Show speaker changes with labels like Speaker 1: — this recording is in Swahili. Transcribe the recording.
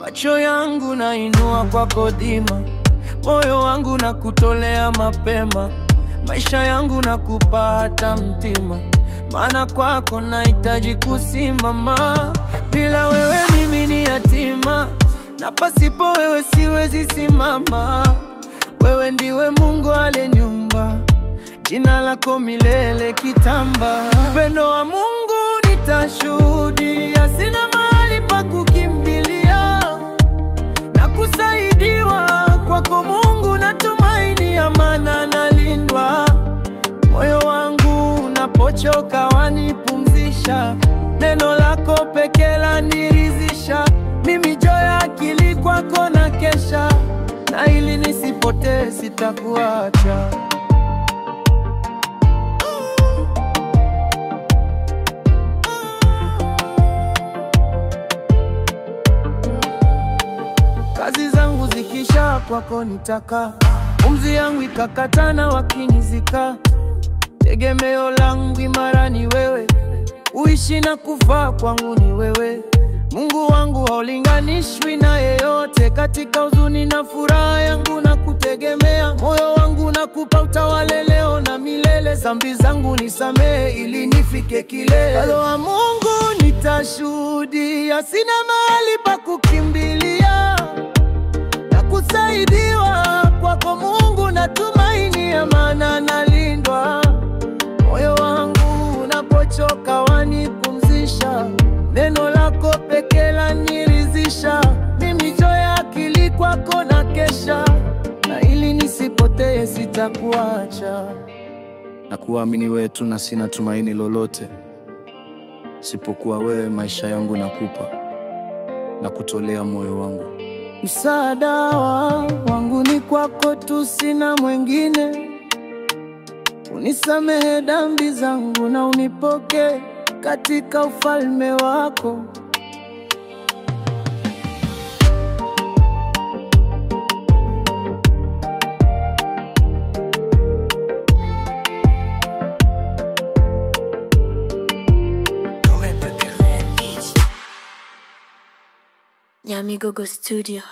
Speaker 1: Macho yangu nainua kwako dhima, moyo wangu na kutolea mapema, maisha yangu na kupata mtima, maana kwako nahitaji kusimama. Bila wewe mimi ni yatima, na pasipo wewe siwezi simama. Wewe ndiwe Mungu aliyeniumba, jina lako milele kitamba. Upendo wa Mungu nitashuhudia, sina mahali pa kukimbilia, na kusaidiwa kwako Mungu natumaini, amana nalindwa. Moyo wangu unapochoka wanipumzisha, neno lako pekee laniridhisha. Mimi joy akili kwako na kesha, na ili nisipotee sitakuacha. Kazi zangu zikisha kwako nitaka, pumzi yangu ikakatana wakinizika. Tegemeo langu imara ni wewe, uishi na kufa kwangu ni wewe. Mungu wangu haulinganishwi na yeyote, katika huzuni na furaha yangu na kutegemea. Moyo wangu nakupa utawale leo na milele, dhambi zangu nisamehe ili nifike kilele. Upendo wa Mungu nitashuhudia, sina mahali pa kukimbilia, na kusaidiwa kwako Mungu natumaini, amana nalindwa. Moyo wangu unapochoka wanipumzisha, neno lako pekee laniridhisha. Mimi joy akili kwako na kesha, na ili nisipotee sitakuacha.
Speaker 2: Na kuamini wewe tu, na sina tumaini lolote sipokuwa wewe. Maisha yangu nakupa na kutolea moyo wangu.
Speaker 1: Msaada wangu ni kwako tu, sina mwingine. Unisamehe dhambi zangu na unipoke katika ufalme wako.
Speaker 3: Nyamigogo Studio.